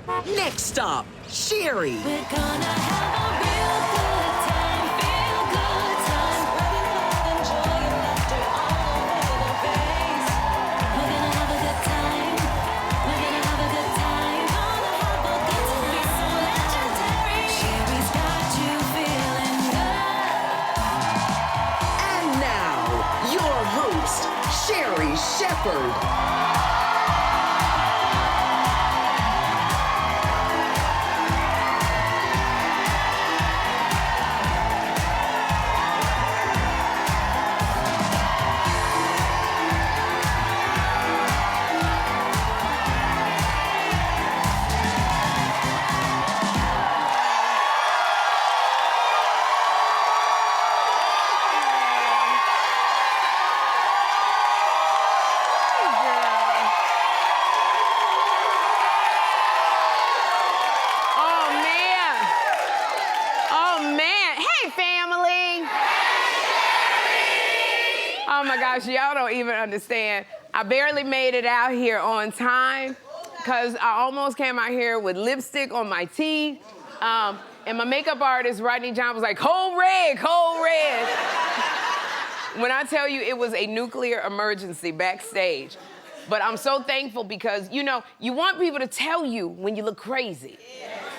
Next stop, Sherri. We're gonna have a real good time, feel good time. Spreading love and joy and laughter all over the place. We're gonna have a good time. We're gonna have a good time. Gonna have a good time. Be so legendary. Sherri's got you feeling good. And now, your host, Sherri Shepherd. Oh my gosh, y'all don't even understand. I barely made it out here on time because I almost came out here with lipstick on my teeth. And my makeup artist, Rodney John, was like, cold red, cold red. When I tell you it was a nuclear emergency backstage. But I'm so thankful because, you know, you want people to tell you when you look crazy.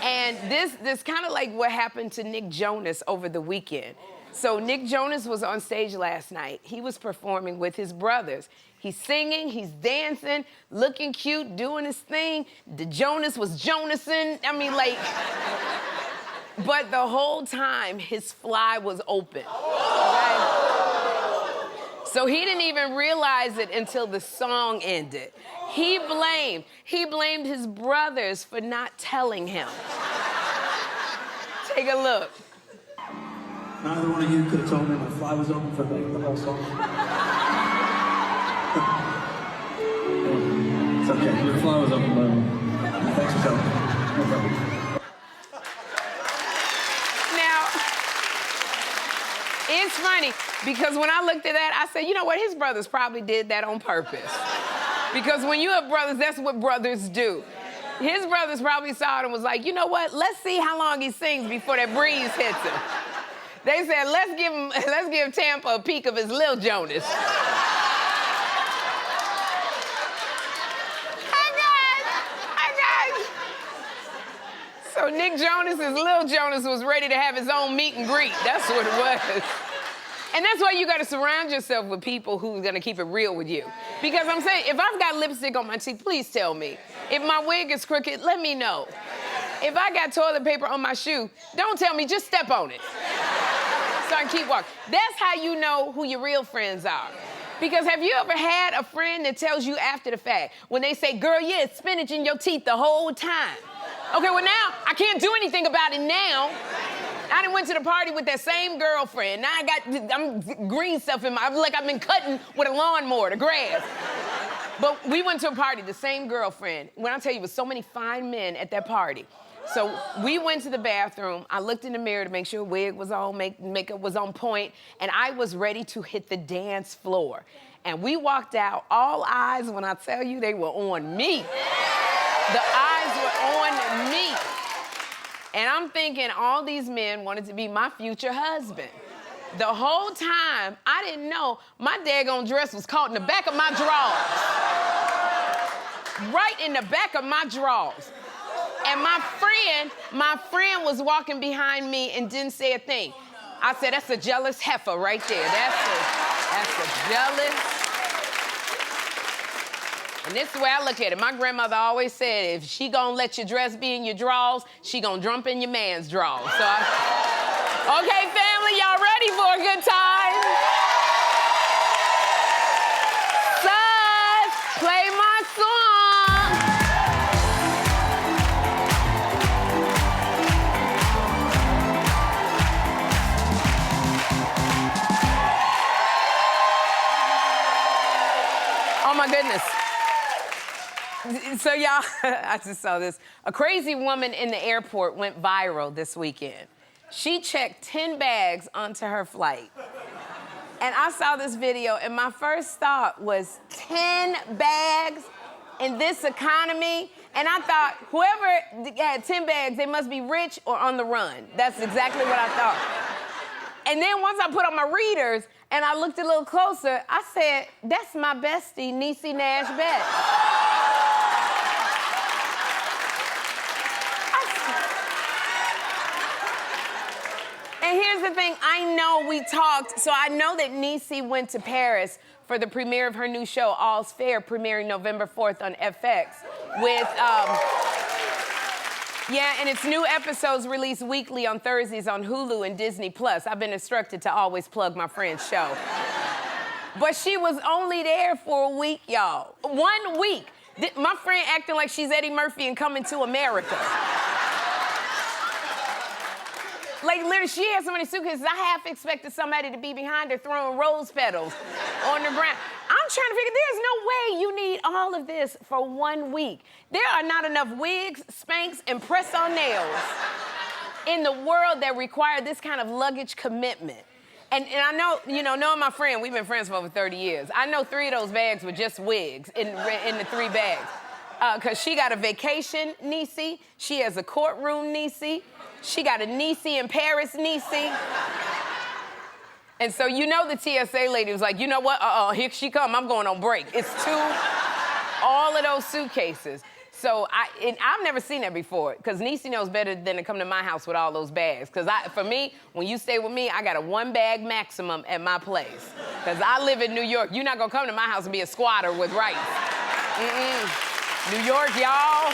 And this kind of like what happened to Nick Jonas over the weekend. So Nick Jonas was on stage last night. He was performing with his brothers. He's singing, he's dancing, looking cute, doing his thing. The Jonas was Jonasing. I mean, like, but the whole time his fly was open. Right? So he didn't even realize it until the song ended. He blamed his brothers for not telling him. Take a look. Neither one of you could have told me my fly was open for like the whole song. It's okay. Your fly was open, but thanks for telling me. No problem. Now, it's funny because when I looked at that, I said, you know what? His brothers probably did that on purpose. Because when you have brothers, that's what brothers do. His brothers probably saw it and was like, you know what? Let's see how long he sings before that breeze hits him. They said, let's give Tampa a peek of his Lil Jonas. I got. So Nick Jonas's Lil Jonas was ready to have his own meet and greet. That's what it was. And that's why you gotta surround yourself with people who's gonna keep it real with you. Because I'm saying, if I've got lipstick on my teeth, please tell me. If my wig is crooked, let me know. If I got toilet paper on my shoe, don't tell me, just step on it. So I can keep walking. That's how you know who your real friends are. Because have you ever had a friend that tells you after the fact, when they say, girl, you had spinach in your teeth the whole time. Okay, well now, I can't do anything about it now. I done went to the party with that same girlfriend. Now I'm green stuff in my, like I've been cutting with a lawnmower, the grass. But we went to a party, the same girlfriend. When I tell you, there was so many fine men at that party. So we went to the bathroom. I looked in the mirror to make sure wig was on, makeup was on point, and I was ready to hit the dance floor. And we walked out, all eyes, when I tell you, they were on me. The eyes were on me. And I'm thinking all these men wanted to be my future husband. The whole time, I didn't know my daggone dress was caught in the back of my drawers. Right in the back of my drawers. And my friend was walking behind me and didn't say a thing. I said, that's a jealous heifer right there. That's a jealous. And this is the way I look at it. My grandmother always said, if she gonna let your dress be in your drawers, she gonna jump in your man's drawers. So okay, family, y'all ready for a good time? Sus, play my song. Oh my goodness. So y'all, I just saw this. A crazy woman in the airport went viral this weekend. She checked 10 bags onto her flight. And I saw this video and my first thought was 10 bags? in this economy. And I thought, whoever had 10 bags, they must be rich or on the run. That's exactly what I thought. And then once I put on my readers and I looked a little closer, I said, that's my bestie, Niecy Nash Betts. And here's the thing, I know we talked, so I know that Niecy went to Paris for the premiere of her new show, All's Fair, premiering November 4th on FX with, yeah, and its new episodes released weekly on Thursdays on Hulu and Disney+. I've been instructed to always plug my friend's show. But she was only there for a week, y'all. 1 week. My friend acting like she's Eddie Murphy and Coming to America. Like, literally, she had so many suitcases, I half expected somebody to be behind her throwing rose petals on the ground. I'm trying to figure, there's no way you need all of this for 1 week. There are not enough wigs, Spanx, and press-on nails in the world that require this kind of luggage commitment. And I know, you know, knowing my friend, we've been friends for over 30 years. I know 3 of those bags were just wigs in the 3 bags. Because she got a vacation Niecy, she has a courtroom Niecy, she got a Niecy in Paris Niecy. And so you know the TSA lady was like, you know what, here she come, I'm going on break. It's all of those suitcases. So I've never seen that before, because Niecy knows better than to come to my house with all those bags. Because for me, when you stay with me, I got a 1 bag maximum at my place. Because I live in New York. You're not gonna come to my house and be a squatter with rights. New York, y'all.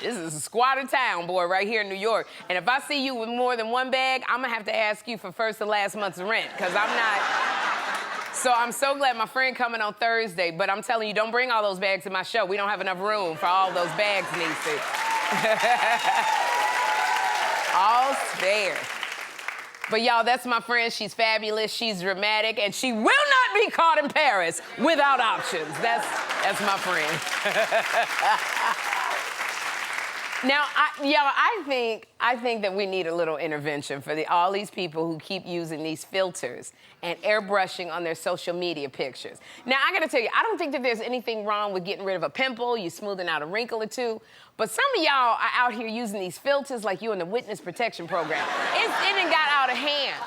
This is a squatter town, boy, right here in New York. And if I see you with more than 1 bag, I'm gonna have to ask you for first and last month's rent, because I'm not. So I'm so glad my friend coming on Thursday, but I'm telling you, don't bring all those bags to my show. We don't have enough room for all those bags, Niecy. All spare. But y'all, that's my friend. She's fabulous, she's dramatic, and she will not be caught in Paris without options. That's my friend. Now, I think that we need a little intervention for all these people who keep using these filters and airbrushing on their social media pictures. Now, I gotta tell you, I don't think that there's anything wrong with getting rid of a pimple, you smoothing out a wrinkle or two, but some of y'all are out here using these filters like you in the witness protection program. It done got out of hand.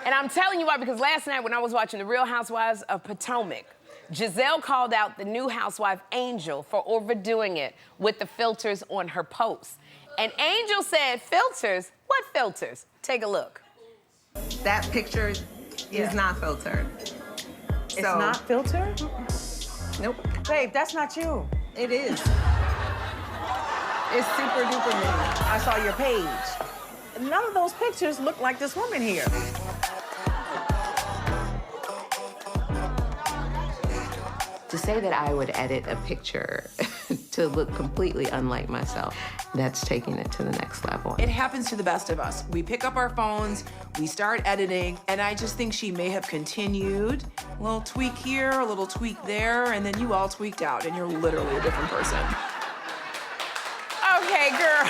And I'm telling you why, because last night when I was watching The Real Housewives of Potomac, Giselle called out the new housewife, Angel, for overdoing it with the filters on her posts. And Angel said, filters? What filters? Take a look. That picture is not filtered. It's not filtered? Nope. Babe, that's not you. It is. It's super duper me. I saw your page. None of those pictures look like this woman here. To say that I would edit a picture to look completely unlike myself, that's taking it to the next level. It happens to the best of us. We pick up our phones, we start editing, and I just think she may have continued. A little tweak here, a little tweak there, and then you all tweaked out, and you're literally a different person. Okay, girl.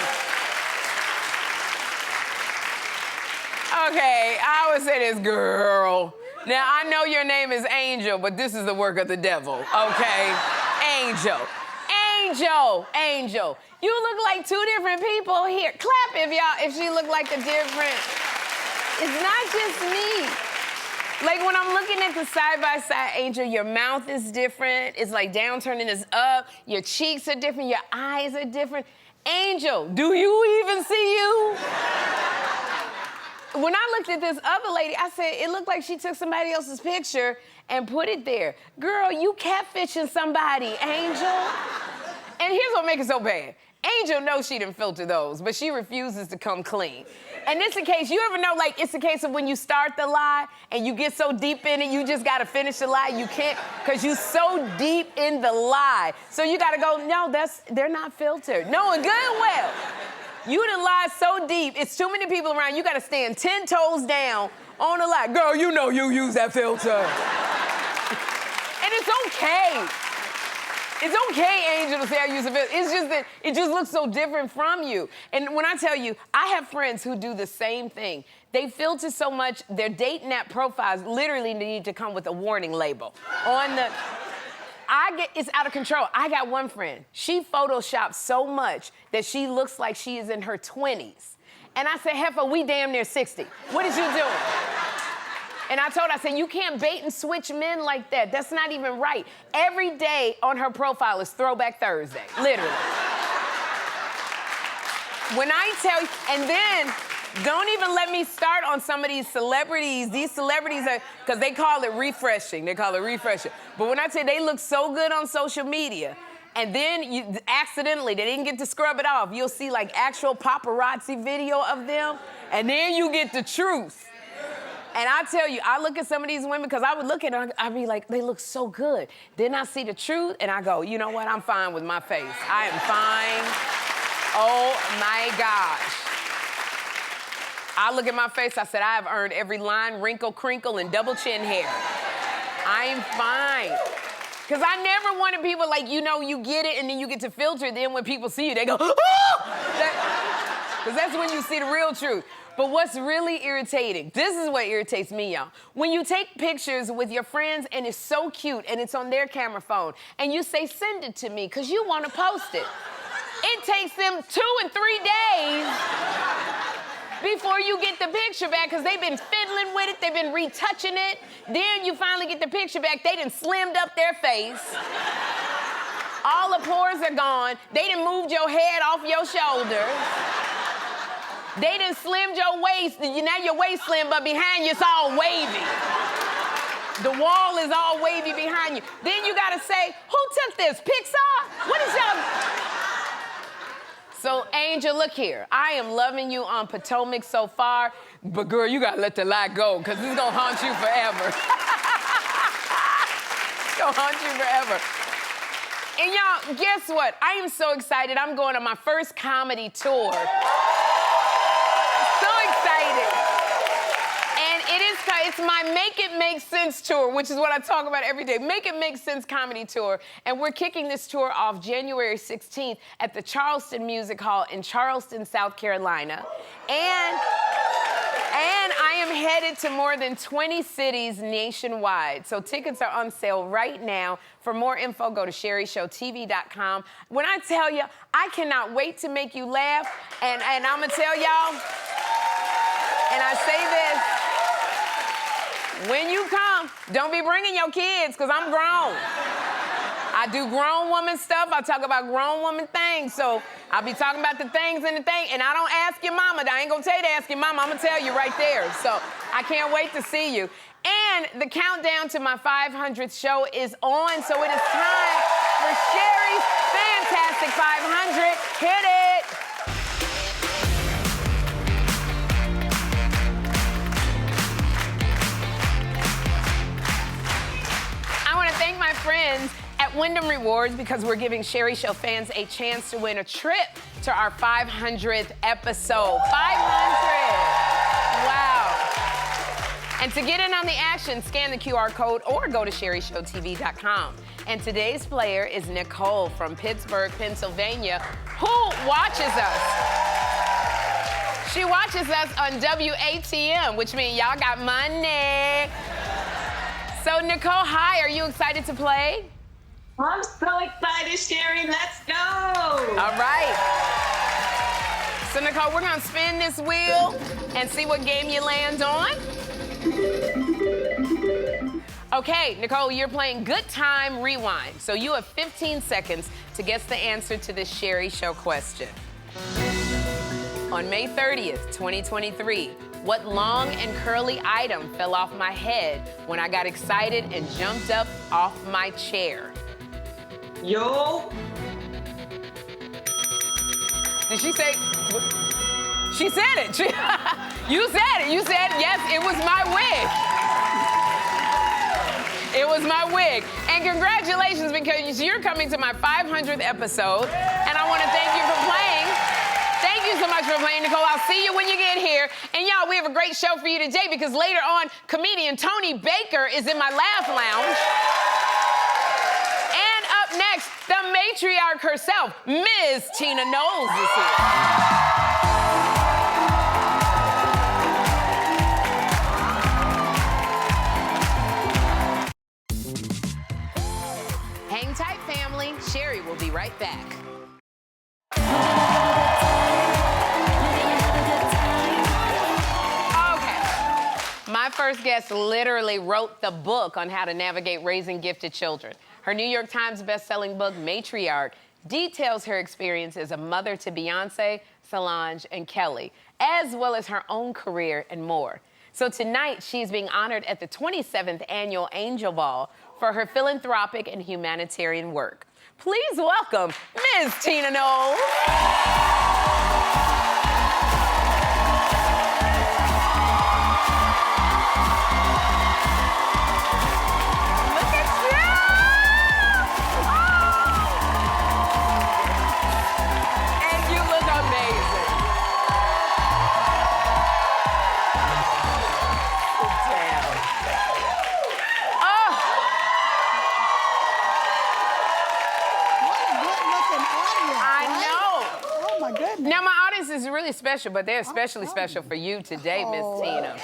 Okay, I would say this, girl. Now, I know your name is Angel, but this is the work of the devil, okay? Angel. Angel. Angel. You look like 2 different people here. Clap if she look like a different. It's not just me. Like, when I'm looking at the side-by-side, Angel, your mouth is different. It's like downturning is up. Your cheeks are different. Your eyes are different. Angel, do you even see you? When I looked at this other lady, I said, it looked like she took somebody else's picture and put it there. Girl, you catfishing somebody, Angel. And here's what makes it so bad. Angel knows she didn't filter those, but she refuses to come clean. And it's the case, you ever know, like, it's the case of when you start the lie and you get so deep in it, you just gotta finish the lie. You can't, because you're so deep in the lie. So you gotta go, no, they're not filtered. Knowing good and well. You done lied so deep, it's too many people around, you gotta stand 10 toes down on the lie. Girl, you know you use that filter. And it's okay. It's okay, Angel, to say I use a filter. It's just that it just looks so different from you. And when I tell you, I have friends who do the same thing. They filter so much, their dating app profiles literally need to come with a warning label on the... it's out of control. I got one friend. She photoshops so much that she looks like she is in her 20s. And I said, Heifer, we damn near 60. What is you doing? And I told her, I said, you can't bait and switch men like that. That's not even right. Every day on her profile is Throwback Thursday, literally. When I tell you, and then, don't even let me start on some of these celebrities. These celebrities are, because they call it refreshing. They call it refreshing. But when I tell you, they look so good on social media, and then you accidentally, they didn't get to scrub it off. You'll see like actual paparazzi video of them, and then you get the truth. And I tell you, I look at some of these women, because I would look at them, I'd be like, they look so good. Then I see the truth, and I go, you know what? I'm fine with my face. I am fine. Oh my gosh. I look at my face, I said, I have earned every line, wrinkle, crinkle, and double chin hair. I'm fine. Because I never wanted people like, you know, you get it and then you get to filter, then when people see you, they go, oh! Because that's when you see the real truth. But what's really irritating, this is what irritates me, y'all. When you take pictures with your friends and it's so cute and it's on their camera phone, and you say, send it to me, because you want to post it. It takes them 2 and 3 days before you get the picture back, because they've been fiddling with it, they've been retouching it. Then you finally get the picture back, they done slimmed up their face. All the pores are gone. They done moved your head off your shoulders. They done slimmed your waist. Now your waist slim, but behind you it's all wavy. The wall is all wavy behind you. Then you gotta say, who took this? Pixar? What is y'all? So, Angel, look here. I am loving you on Potomac so far, but girl, you gotta let the lie go, because this is gonna haunt you forever. It's gonna haunt you forever. And y'all, guess what? I am so excited. I'm going on my first comedy tour. So excited. And it's my Make It Make Sense tour, which is what I talk about every day. Make It Make Sense comedy tour. And we're kicking this tour off January 16th at the Charleston Music Hall in Charleston, South Carolina. And I am headed to more than 20 cities nationwide. So tickets are on sale right now. For more info, go to sherryshowtv.com. When I tell you, I cannot wait to make you laugh. And I'm gonna tell y'all, and I say this, when you come, don't be bringing your kids, because I'm grown. I do grown woman stuff. I talk about grown woman things. So I'll be talking about the things and the thing, and I don't ask your mama. I ain't gonna tell you to ask your mama. I'm gonna tell you right there. So I can't wait to see you. And the countdown to my 500th show is on, so it is time for Sherri's Fantastic 500. Hit it. I want to thank my friends at Wyndham Rewards, because we're giving Sherri Show fans a chance to win a trip to our 500th episode. 500! Wow. And to get in on the action, scan the QR code or go to sherryshowtv.com. And today's player is Nicole from Pittsburgh, Pennsylvania, who watches us. She watches us on WATM, which means y'all got money. So, Nicole, hi, are you excited to play? I'm so excited, Sherri. Let's go. All right. So, Nicole, we're going to spin this wheel and see what game you land on. Okay, Nicole, you're playing Good Time Rewind. So you have 15 seconds to guess the answer to this Sherri Show question. On May 30th, 2023, what long and curly item fell off my head when I got excited and jumped up off my chair? Yo. Did she say? She said it. You said it. You said, yes, it was my wig. It was my wig. And congratulations, because you're coming to my 500th episode, and I want to thank you for playing. Thank you so much for playing, Nicole. I'll see you when you get here. And y'all, we have a great show for you today, because later on, comedian Tony Baker is in my Laugh Lounge. And up next, the matriarch herself, Ms. Tina Knowles, is here. listening. Sherri will be right back. Okay. My first guest literally wrote the book on how to navigate raising gifted children. Her New York Times bestselling book, Matriarch, details her experience as a mother to Beyonce, Solange, and Kelly, as well as her own career and more. So tonight, she's being honored at the 27th Annual Angel Ball for her philanthropic and humanitarian work. Please welcome Ms. Tina Knowles. Look at you! Oh! And you look amazing. Sit down. Oh! I know. Oh my goodness. Now, my audience is really special, but they're especially special for you today, Miss Tina.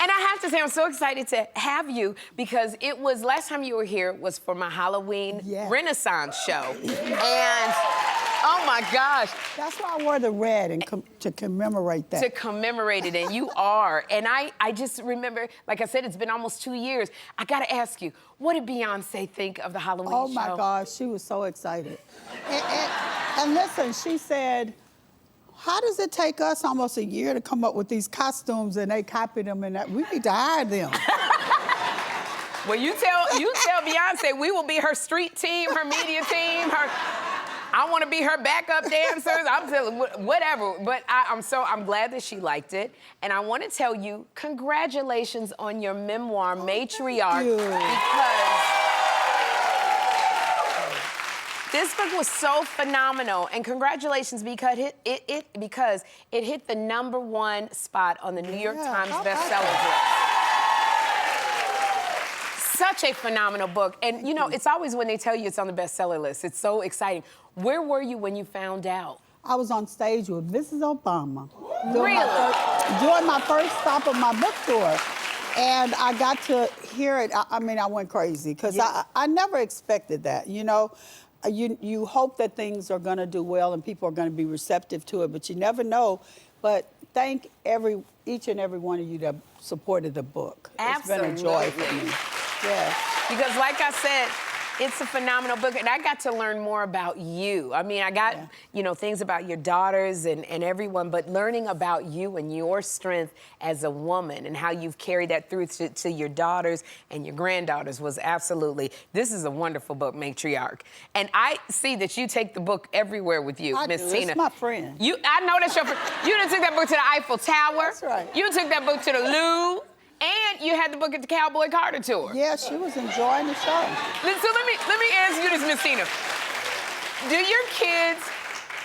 And I have to say, I'm so excited to have you because it was, last time you were here was for my Halloween Renaissance show. And, oh my gosh. That's why I wore the red and to commemorate that. To commemorate it, and you are. And I just remember, like I said, it's been almost 2 years. I gotta ask you, what did Beyonce think of the Halloween show? Oh my gosh, she was so excited. And listen, she said, how does it take us almost a year to come up with these costumes and they copy them and that we need to hire them? Well, you tell Beyonce we will be her street team, her media team, I want to be her backup dancers. I'm telling whatever. But I'm glad that she liked it. And I want to tell you, congratulations on your memoir, Matriarch. Because this book was so phenomenal. And congratulations because it hit the #1 spot on the New York Times bestseller list. Such a phenomenal book. And you know, it's always when they tell you it's on the bestseller list. It's so exciting. Where were you when you found out? I was on stage with Mrs. Obama. Really? Doing my first stop of my book tour. And I got to hear it. I mean, I went crazy because I never expected that, you know? You hope that things are going to do well and people are going to be receptive to it, but you never know. But thank each and every one of you that supported the book. Absolutely. It's been a joy for me. Yeah. Because like I said, it's a phenomenal book, and I got to learn more about you. I mean, I got, you know, things about your daughters and everyone, but learning about you and your strength as a woman and how you've carried that through to your daughters and your granddaughters was absolutely, this is a wonderful book, Matriarch. And I see that you take the book everywhere with you, Miss Tina. It's my friend. I know that's your friend. You done took that book to the Eiffel Tower. That's right. You took that book to the Louvre. And you had the book at the Cowboy Carter tour. Yeah, she was enjoying the show. So let me ask you this, Miss Tina.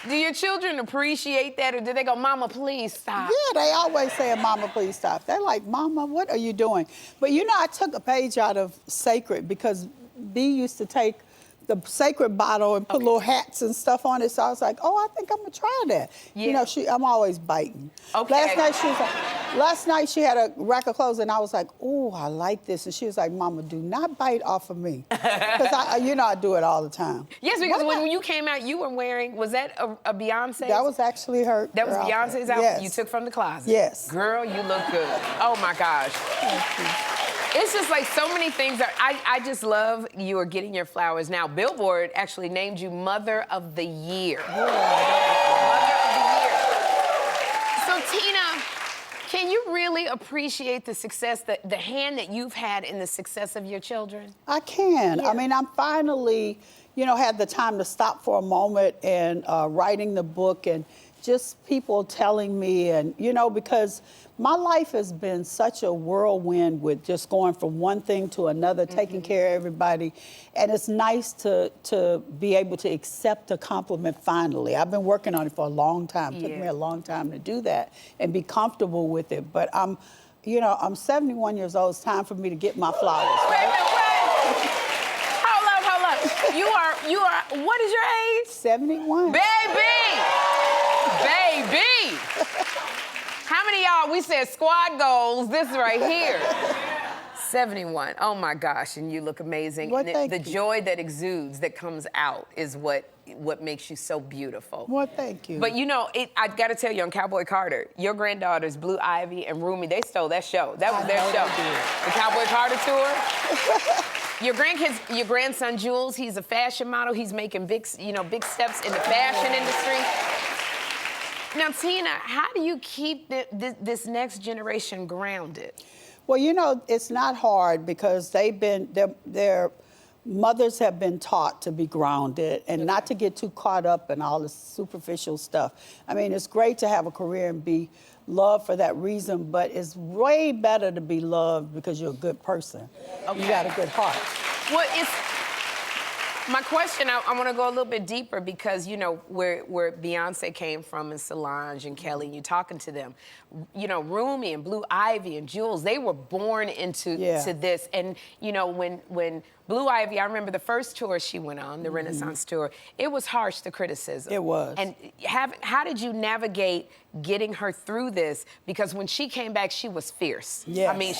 Do your children appreciate that, or do they go, Mama, please stop? Yeah, they always say, Mama, please stop. They're like, Mama, what are you doing? But you know, I took a page out of Sacred because B used to take the Sacred bottle and put little hats and stuff on it. So I was like, oh, I think I'm gonna try that. Yeah. You know, I'm always biting. Okay. Last night she had a rack of clothes and I was like, oh, I like this. And she was like, Mama, do not bite off of me. Because I do it all the time. Yes, because when you came out, you were wearing, was that a Beyonce? That was actually her. That was Beyonce's outfit yes. you took from the closet? Yes. Girl, you look good. Oh my gosh. It's just like so many things. I just love you are getting your flowers. Now, Billboard actually named you Mother of the Year. Mother of the Year. So, Tina, can you really appreciate the success, the hand that you've had in the success of your children? I can. Yeah. I mean, I'm finally, had the time to stop for a moment and writing the book and just people telling me and, because my life has been such a whirlwind with just going from one thing to another, taking care of everybody. And it's nice to be able to accept a compliment finally. I've been working on it for a long time. It took me a long time to do that and be comfortable with it. But I'm 71 years old. It's time for me to get my flowers. Wait. Hold up. You are, what is your age? 71. Baby! How many of y'all, we said squad goals, this right here. 71. Oh my gosh, and you look amazing. Well, And thank the you. joy that exudes, that comes out, is what makes you so beautiful. Well, thank you. But you know, I got to tell you, on Cowboy Carter, your granddaughters, Blue Ivy and Rumi, they stole that show. That was I their know show. they did. The Cowboy Carter tour. Your grandson Jules, he's a fashion model. He's making big steps in the fashion industry. Now, Tina, how do you keep this next generation grounded? Well, you know, it's not hard because their mothers have been taught to be grounded and not to get too caught up in all the superficial stuff. I mean, it's great to have a career and be loved for that reason, but it's way better to be loved because you're a good person. Okay. You got a good heart. Well, my question, I want to go a little bit deeper because, you know, where Beyonce came from and Solange and Kelly, and you're talking to them, you know, Rumi and Blue Ivy and Jules, they were born into to this. And, you know, when Blue Ivy, I remember the first tour she went on, the Renaissance tour, it was harsh, the criticism. It was. And how did you navigate getting her through this? Because when she came back, she was fierce. Yes. I mean,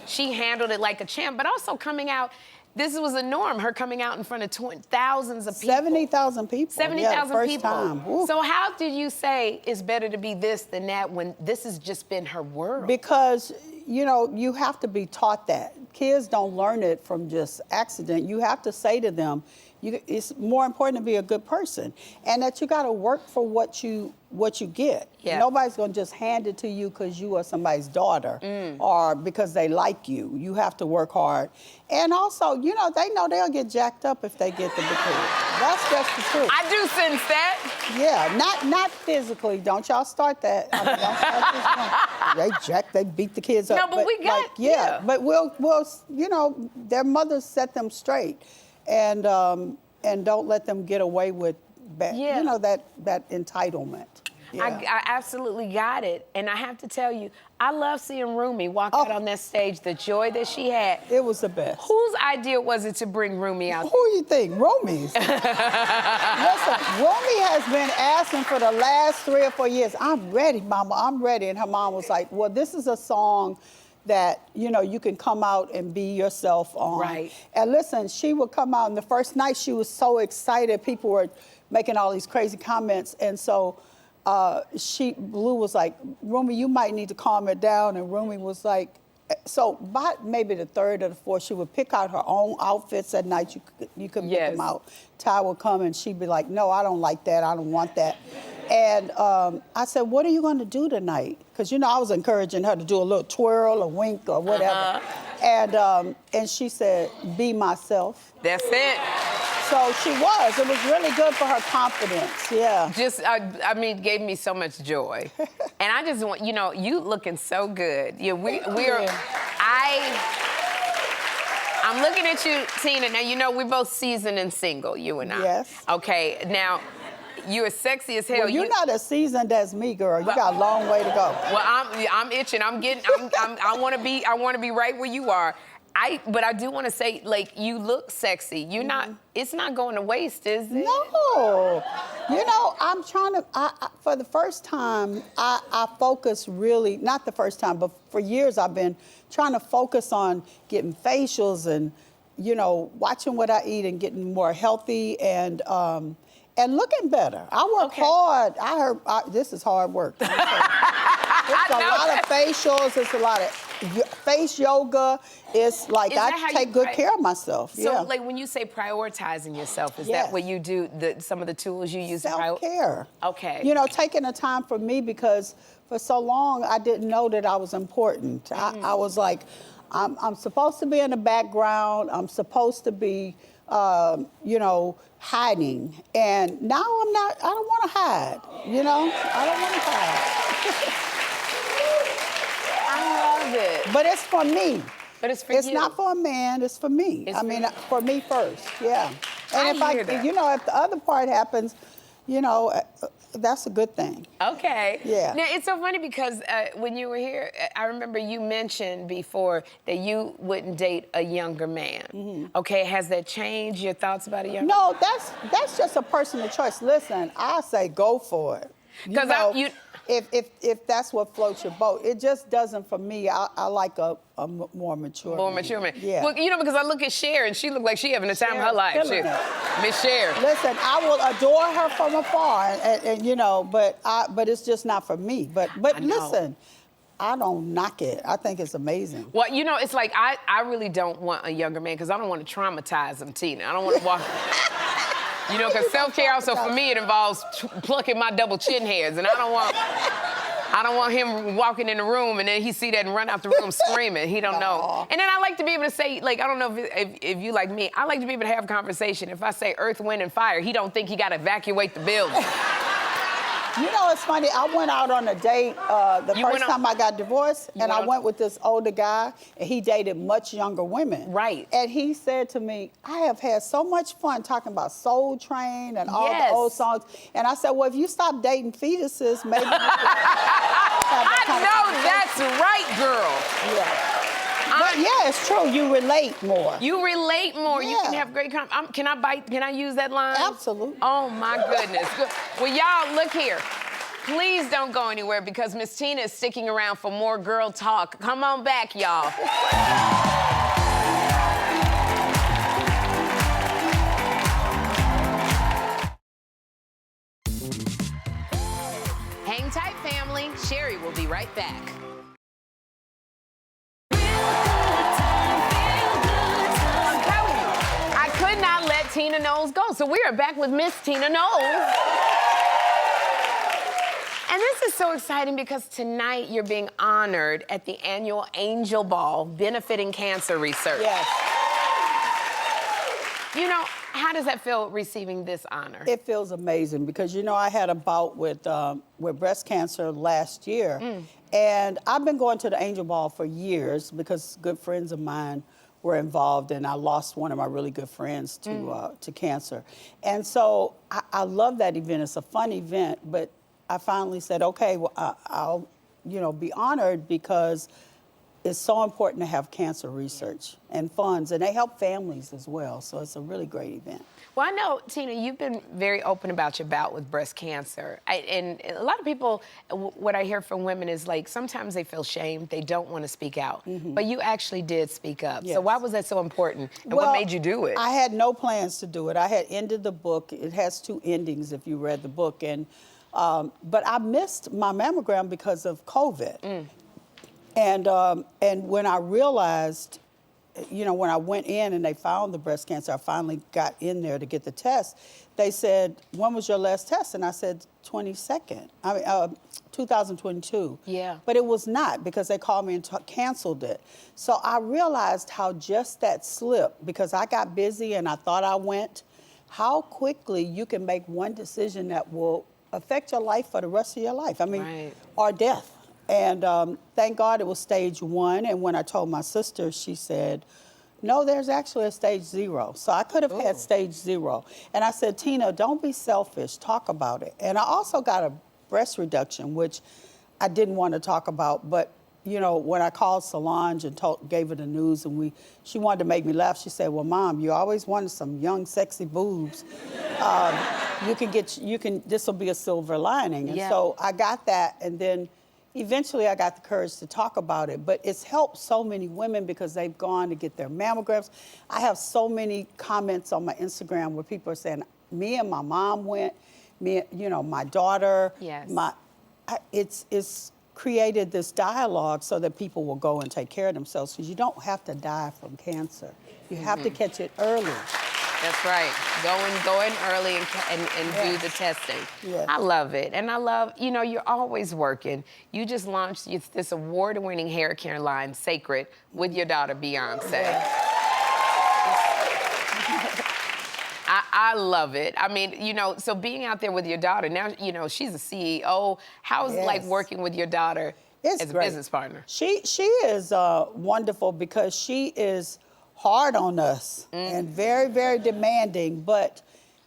she handled it like a champ, but also coming out, this was a norm, her coming out in front of thousands of people. 70,000 people. 70,000 first people. Time. Woo. So how did you say it's better to be this than that when this has just been her world? Because, you know, you have to be taught that. Kids don't learn it from just accident. You have to say to them, it's more important to be a good person, and that you got to work for what you get. Yeah. Nobody's going to just hand it to you because you are somebody's daughter or because they like you. You have to work hard. And also, you know they'll get jacked up if they get the bikini. That's just the truth. I do sense that. Yeah, not physically. Don't y'all start that. I mean, don't start this one. They beat the kids up. No, but we got, yeah. But we'll, you know, their mothers set them straight, and don't let them get away with, you know, that entitlement. Yeah. I absolutely got it. And I have to tell you, I love seeing Rumi walk out on that stage, the joy that she had. It was the best. Whose idea was it to bring Rumi out? Who you think? Rumi's. Listen, Rumi has been asking for the last 3 or 4 years, I'm ready, Mama, I'm ready. And her mom was like, well, this is a song that, you know, you can come out and be yourself on. Right. And listen, she would come out, and the first night she was so excited. People were making all these crazy comments. And so Blue was like, Rumi, you might need to calm it down. And Rumi was like, so by maybe the 3rd or the 4th, she would pick out her own outfits at night. You could pick them out. Ty would come and she'd be like, no, I don't like that. I don't want that. And I said, what are you going to do tonight? Because, you know, I was encouraging her to do a little twirl, a wink, or whatever. And she said, be myself. That's it. So she was. It was really good for her confidence, yeah. Just, I mean, gave me so much joy. And I just want, you know, you looking so good. Yeah, I'm looking at you, Tina. Now, you know, we're both seasoned and single, you and I. Yes. Okay, now, you're sexy as hell. Well, you're not as seasoned as me, girl. You got a long way to go. Well, I'm itching. I want to be right where you are. But I do want to say, like, you look sexy. You're not. It's not going to waste, is it? No. You know, I'm trying to. For the first time, I focus really. Not the first time, but for years I've been trying to focus on getting facials and, you know, watching what I eat and getting more healthy and looking better. I work hard. I heard this is hard work. It's a lot of facials. It's a lot of face yoga. It's like I take good care of myself. So, like, when you say prioritizing yourself, is that what you do? Some of the tools you use? Self-care. Okay. You know, taking the time for me because for so long I didn't know that I was important. I was like, I'm supposed to be in the background. I'm supposed to be, you know, hiding. And now I'm not. I don't want to hide. You know, I don't want to hide. I love it. But it's for me. But it's for you. It's not for a man. It's for me. I mean, for me first. Yeah. And you know, if the other part happens, you know, that's a good thing. Okay. Yeah. Now, it's so funny because when you were here, I remember you mentioned before that you wouldn't date a younger man. Okay, has that changed your thoughts about a younger man? No, that's just a personal choice. Listen, I say go for it. Because if that's what floats your boat. It just doesn't for me. I like a more mature More man. mature man. Yeah. Well, you know, because I look at Sherri and she looked like she having the time of her Sherri's life. killing it. Miss Sherri. Listen, I will adore her from afar, and you know, but it's just not for me. But I know. listen, I don't knock it. I think it's amazing. Well, you know, it's like I really don't want a younger man because I don't want to traumatize him, Tina. I don't want to walk. You know, because self-care also for me, it involves plucking my double chin hairs, and I don't want him walking in the room and then he see that and run out the room screaming. He don't know. And then I like to be able to say, like, I don't know if you like me, I like to be able to have conversation. If I say earth, wind, and fire, he don't think he got to evacuate the building. You know, it's funny. I went out on a date the first time I got divorced, and I went with this older guy, and he dated much younger women. Right. And he said to me, I have had so much fun talking about Soul Train and all the old songs. And I said, well, if you stop dating fetuses, maybe you could I know that's right, girl. Yeah. But yeah, it's true. You relate more. You relate more. You can Yeah. have great Can I use that line? Absolutely. Oh my goodness. Good. Well, y'all, look here. Please don't go anywhere because Miss Tina is sticking around for more girl talk. Come on back, y'all. Hang tight, family. Sherri will be right back. I'm telling you, I could not let Tina Knowles go. So we are back with Miss Tina Knowles. And this is so exciting because tonight you're being honored at the annual Angel Ball benefiting cancer research. Yes. You know, how does that feel receiving this honor? It feels amazing because, you know, I had a bout with breast cancer last year. And I've been going to the Angel Ball for years because good friends of mine were involved, and I lost one of my really good friends to cancer. And so I love that event. It's a fun event, but I finally said, okay, well, I'll, you know, be honored because it's so important to have cancer research and funds, and they help families as well. So it's a really great event. Well, I know, Tina, you've been very open about your bout with breast cancer. And a lot of people, what I hear from women is like, sometimes they feel shamed, they don't want to speak out. But you actually did speak up. Yes. So why was that so important? And Well, what made you do it? I had no plans to do it. I had ended the book. It has 2 endings if you read the book. And but I missed my mammogram because of COVID. And when I realized, you know, when I went in and they found the breast cancer, I finally got in there to get the test. They said, when was your last test? And I said, 2022. Yeah. But it was not because they called me and canceled it. So I realized how just that slip, because I got busy and I thought I went, how quickly you can make one decision that will affect your life for the rest of your life. I mean, or death. And thank God it was stage 1. And when I told my sister, she said, no, there's actually a stage 0. So I could have had stage 0. And I said, Tina, don't be selfish. Talk about it. And I also got a breast reduction, which I didn't want to talk about. But, you know, when I called Solange and gave her the news, and she wanted to make me laugh. She said, well, Mom, you always wanted some young, sexy boobs. This will be a silver lining. And so I got that. And then eventually I got the courage to talk about it, but it's helped so many women because they've gone to get their mammograms. I have so many comments on my Instagram where people are saying, me and my mom went, you know, my daughter, it's created this dialogue so that people will go and take care of themselves because you don't have to die from cancer. You have to catch it early. That's right. Go in early and do the testing. Yes. I love it. And I love, you know, you're always working. You just launched this award-winning hair care line, Sacred, with your daughter, Beyonce. I love it. I mean, you know, so being out there with your daughter, now, you know, she's a CEO. How's it like working with your daughter as a business partner? She is wonderful because she is hard on us and very, very demanding, but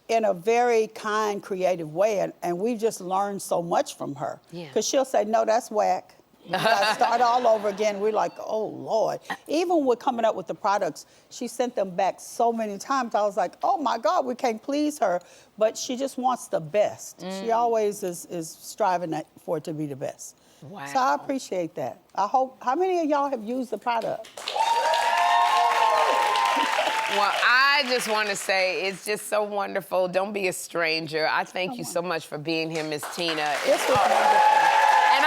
in a very kind, creative way. And we've just learned so much from her. Because she'll say, no, that's whack. You gotta start all over again. We're like, oh Lord. Even with coming up with the products, she sent them back so many times. I was like, oh my God, we can't please her. But she just wants the best. She always is striving for it to be the best. Wow. So I appreciate that. I hope, how many of y'all have used the product? Well, I just want to say it's just so wonderful. Don't be a stranger. I thank you so much for being here, Miss Tina. This was wonderful. And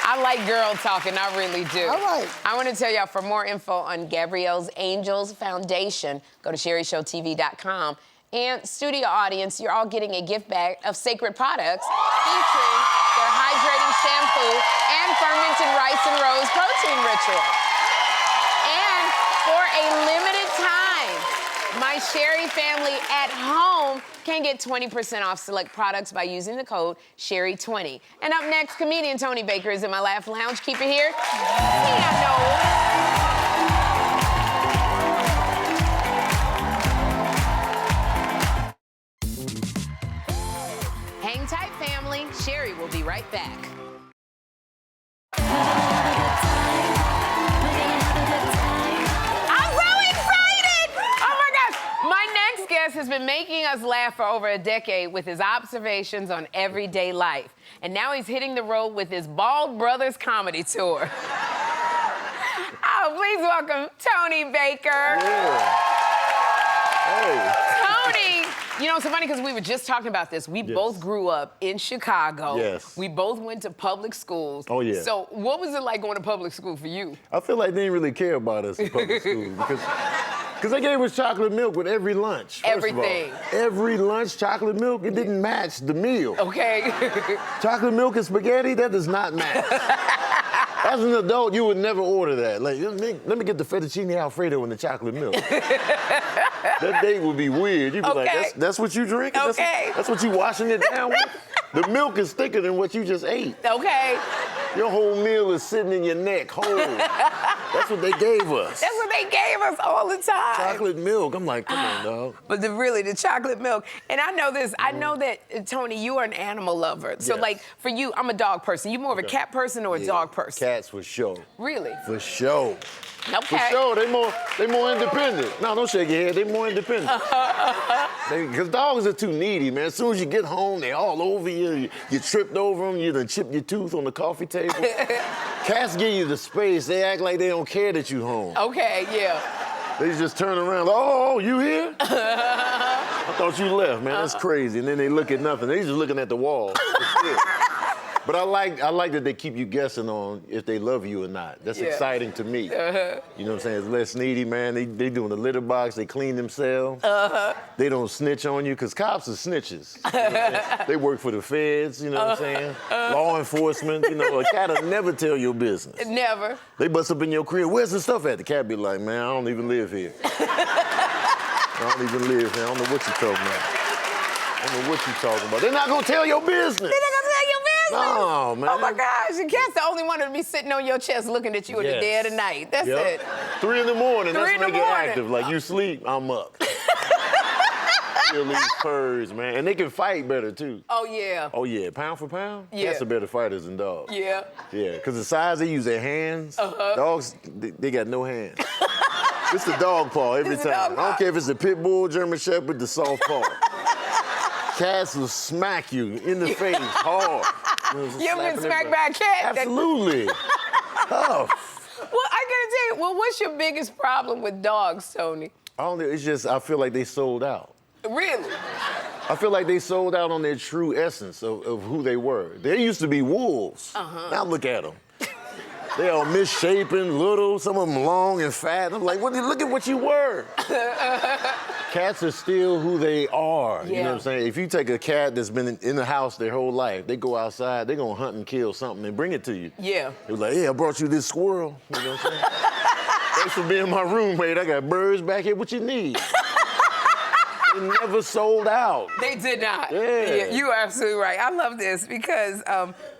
I like girl talking, I really do. All right. I want to tell y'all, for more info on Gabrielle's Angels Foundation, go to sherryshowtv.com. And studio audience, you're all getting a gift bag of Sacred products featuring their hydrating shampoo and fermented rice and rose protein ritual. And for a limited time, my Sherri family at home can get 20% off select products by using the code Sherri20. And up next, comedian Tony Baker is in my Laugh Lounge. Keep it here. Hang tight, family. Sherri will be right back. Has been making us laugh for over a decade with his observations on everyday life. And now he's hitting the road with his Bald Brothers comedy tour. Oh, please welcome Tony Baker. Yeah. Hey. Tony, you know, it's so funny because we were just talking about this. We both grew up in Chicago. Yes. We both went to public schools. Oh, yeah. So what was it like going to public school for you? I feel like they didn't really care about us in public school because they gave us chocolate milk with every lunch. Everything. Every lunch, chocolate milk, it didn't match the meal. Okay. Chocolate milk and spaghetti, that does not match. As an adult, you would never order that. Like, let me get the fettuccine Alfredo and the chocolate milk. That date would be weird. You'd be like, that's what you drinking? Okay. That's what you washing it down with? The milk is thicker than what you just ate. Okay. Your whole meal is sitting in your neck whole. That's what they gave us. That's what they gave us all the time. Chocolate milk. I'm like, come on, dog. But the chocolate milk. And I know this. I know that, Tony, you are an animal lover. So, Yes. like, for you, I'm a dog person. You more of a cat person or a dog person? Cats for sure. Really? For sure. Okay. For sure, they more independent. No, don't shake your head. They more independent. Because dogs are too needy, man. As soon as you get home, they all over you. You tripped over them. You done chipped your tooth on the coffee table. Cats give you the space. They act like they don't care that you home. Okay, yeah. They just turn around. Oh, you here? I thought you left, man. That's crazy. And then they look at nothing. They just looking at the wall. That's it. But I like that they keep you guessing on if they love you or not. That's exciting to me. You know what I'm saying? It's less needy, man. They doing the litter box. They clean themselves. They don't snitch on you because cops are snitches. You know what I'm saying? They work for the feds, you know what I'm saying? Law enforcement, you know. A cat will never tell your business. Never. They bust up in your crib. Where's the stuff at? The cat be like, man, I don't even live here. I don't even live here. I don't know what you're talking about. I don't know what you're talking about. They're not going to tell your business. They're not going to tell your business? No, man. Oh, my gosh. The cat's the only one to be sitting on your chest looking at you in the dead of night. That's it. 3 in the morning. 3 That's in when the they get morning. active. Like, you sleep, I'm up. Feel these purrs, man. And they can fight better, too. Oh, yeah. Oh, yeah. Pound for pound? Yeah. Cats are better fighters than dogs. Yeah. Yeah, because the size they use their hands, dogs, they got no hands. It's the dog paw every It's the time. dog I don't paw. care if it's a pit bull, German shepherd, the soft paw. Cats will smack you in the face hard. You ever been smacked by a cat? Absolutely. Tough. Well, I gotta tell you, what's your biggest problem with dogs, Tony? It's just, I feel like they sold out. Really? I feel like they sold out on their true essence of who they were. They used to be wolves. Now look at them. They all misshapen, little, some of them long and fat. I'm like, look at what you were. Cats are still who they are. You know what I'm saying? If you take a cat that's been in the house their whole life, they go outside, they're gonna hunt and kill something and bring it to you. Yeah. They're like, hey, I brought you this squirrel. You know what I'm saying? Thanks for being my roommate. I got birds back here. What you need? They never sold out. They did not. Yeah. You are absolutely right. I love this because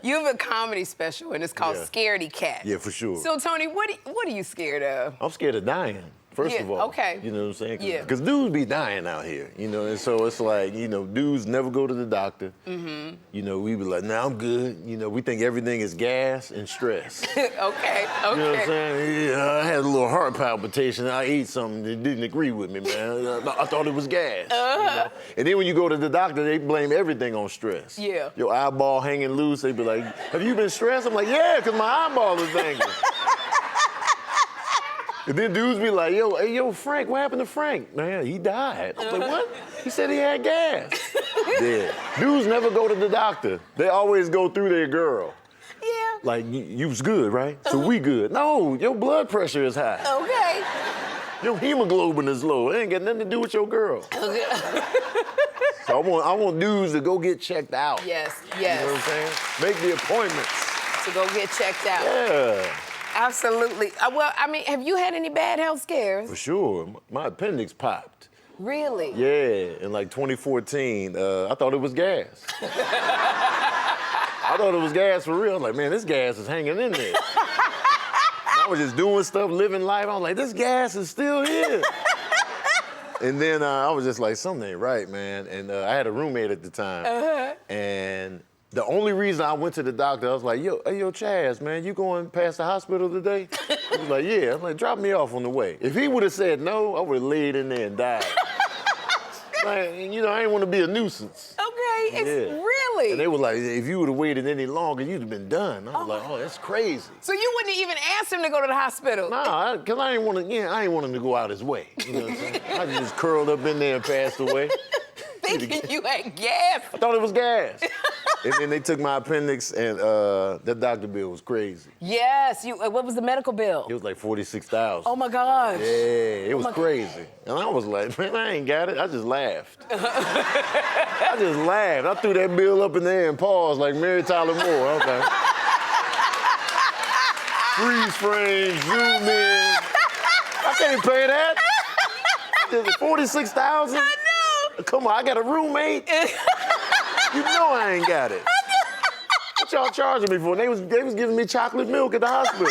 you have a comedy special and it's called Scaredy Cat. Yeah, for sure. So, Tony, what are you scared of? I'm scared of dying. first Yeah, of all. okay. You know what I'm saying? Yeah. Because dudes be dying out here, you know, and so it's like, you know, dudes never go to the doctor. Mm-hmm. You know, we be like, nah, I'm good. You know, we think everything is gas and stress. Okay, You know what I'm saying? Yeah, I had a little heart palpitation. I ate something that didn't agree with me, man. I thought it was gas. You know? And then when you go to the doctor, they blame everything on stress. Yeah. Your eyeball hanging loose, they be like, have you been stressed? I'm like, yeah, because my eyeball is hanging. And then dudes be like, yo, Frank, what happened to Frank? Man, he died. I'm like, what? He said he had gas. Dead. Dudes never go to the doctor. They always go through their girl. Yeah. Like, you was good, right? So we good. No, your blood pressure is high. Okay. Your hemoglobin is low. It ain't got nothing to do with your girl. Okay. So I want dudes to go get checked out. Yes, You know what I'm saying? Make the appointments. To go get checked out. Yeah. Absolutely. Well, I mean, have you had any bad health scares? For sure. My appendix popped. Really? Yeah, in like 2014. I thought it was gas. I thought it was gas for real. I was like, man, this gas is hanging in there. I was just doing stuff, living life. I was like, this gas is still here. And then I was just like, something ain't right, man. And I had a roommate at the time. And the only reason I went to the doctor, I was like, yo, Chaz, man, you going past the hospital today? He was like, yeah. I'm like, drop me off on the way. If he would have said no, I would have laid in there and died. Like, you know, I didn't want to be a nuisance. Okay, Yeah. really? And they were like, if you would have waited any longer, you'd have been done. I was like, oh, that's crazy. So you wouldn't even ask him to go to the hospital? Nah, because I didn't want to, I didn't want him to go out his way. You know what I'm saying? I just curled up in there and passed away. Thinking you had gas. I thought it was gas. And then they took my appendix, and that doctor bill was crazy. Yes. What was the medical bill? It was like $46,000. Oh my gosh. Yeah, it was crazy. And I was like, man, I ain't got it. I just laughed. I just laughed. I threw that bill up in the air and paused like Mary Tyler Moore. I was like, freeze frame, zoom in. I can't pay that. $46,000? I know. Come on, I got a roommate. You know I ain't got it. What y'all charging me for? They was giving me chocolate milk at the hospital.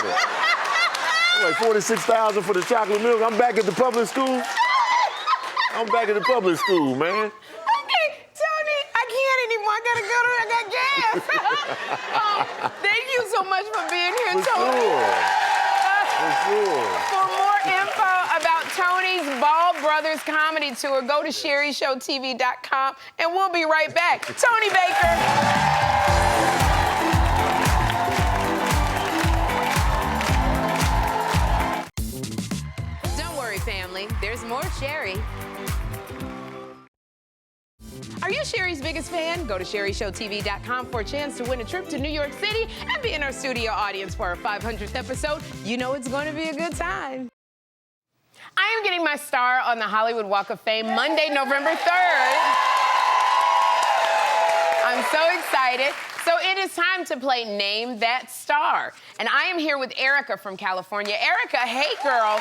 Like $46,000 for the chocolate milk. I'm back at the public school. I'm back at the public school, man. Okay, Tony, I can't anymore. I got gas. Thank you so much for being here, For Tony. sure. For sure. For more info about Tony's Ball Brothers comedy tour, go to SherriShowTV.com, and we'll be right back. Tony Baker. Don't worry, family. There's more Sherri. Are you Sherri's biggest fan? Go to SherriShowTV.com for a chance to win a trip to New York City and be in our studio audience for our 500th episode. You know it's going to be a good time. I am getting my star on the Hollywood Walk of Fame Monday, November 3rd. I'm so excited. So it is time to play Name That Star. And I am here with Erica from California. Erica, hey, girl.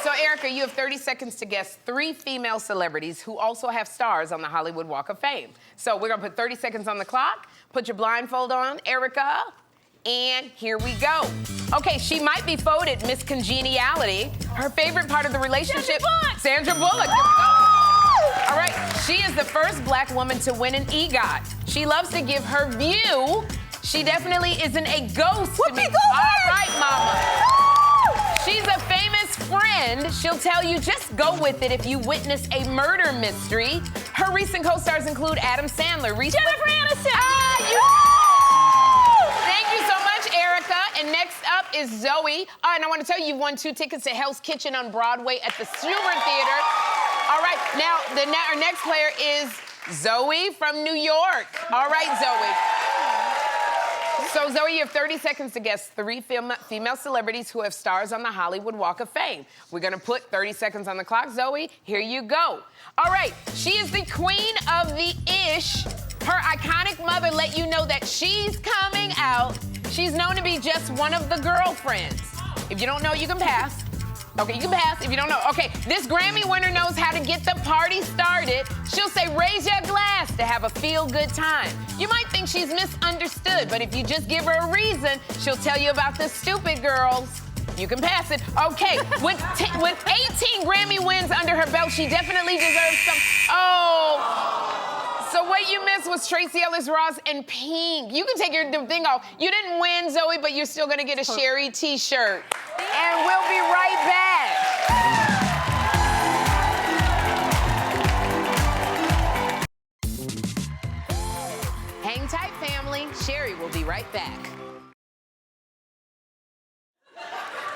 So, Erica, you have 30 seconds to guess 3 female celebrities who also have stars on the Hollywood Walk of Fame. So we're gonna put 30 seconds on the clock. Put your blindfold on, Erica, and here we go. Okay, she might be voted Miss Congeniality. Her favorite part of the relationship, Sandra Bullock. Here we go. All right, she is the first Black woman to win an EGOT. She loves to give her view. She definitely isn't a ghost to me. All right, mama. She's a famous friend. She'll tell you just go with it if you witness a murder mystery. Her recent co-stars include Adam Sandler, Jennifer Aniston. Thank you so much, Erica. And next up is Zoe. And I want to tell you, you've won 2 tickets to Hell's Kitchen on Broadway at the Schubert Theater. All right, now our next player is Zoe from New York. All right, Zoe. So, Zoe, you have 30 seconds to guess 3 female celebrities who have stars on the Hollywood Walk of Fame. We're gonna put 30 seconds on the clock, Zoe. Here you go. All right, she is the queen of the ish. Her iconic mother let you know that she's coming out. She's known to be just one of the girlfriends. If you don't know, you can pass. Okay, you can pass if you don't know. Okay, this Grammy winner knows how to get the party started. She'll say, raise your glass to have a feel-good time. You might think she's misunderstood, but if you just give her a reason, she'll tell you about the stupid girls. You can pass it. Okay, with 18 Grammy wins under her belt, she definitely deserves some. Oh. So what you missed was Tracee Ellis Ross and Pink. You can take your thing off. You didn't win, Zoe, but you're still gonna get a Sherri t-shirt. And we'll be right back. Hang tight, family. Sherri will be right back.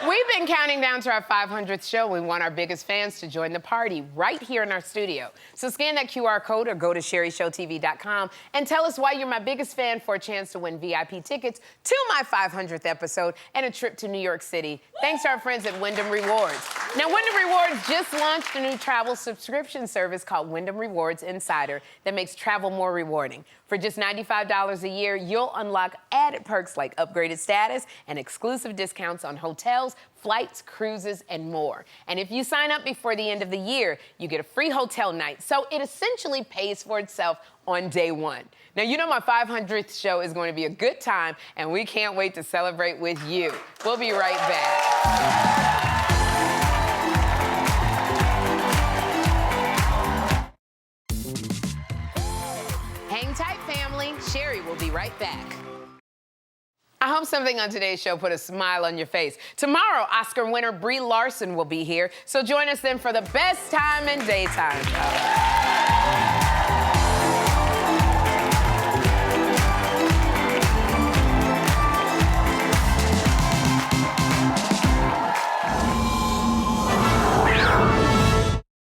We've been counting down to our 500th show. We want our biggest fans to join the party right here in our studio. So scan that QR code or go to SherriShowTV.com and tell us why you're my biggest fan for a chance to win VIP tickets to my 500th episode and a trip to New York City. Thanks to our friends at Wyndham Rewards. Now, Wyndham Rewards just launched a new travel subscription service called Wyndham Rewards Insider that makes travel more rewarding. For just $95 a year, you'll unlock added perks like upgraded status and exclusive discounts on hotels, flights, cruises, and more. And if you sign up before the end of the year, you get a free hotel night. So it essentially pays for itself on day one. Now, you know my 500th show is going to be a good time, and we can't wait to celebrate with you. We'll be right back. Hang tight, family. Sherri will be right back. I hope something on today's show put a smile on your face. Tomorrow, Oscar winner Brie Larson will be here, so join us then for the best time in daytime.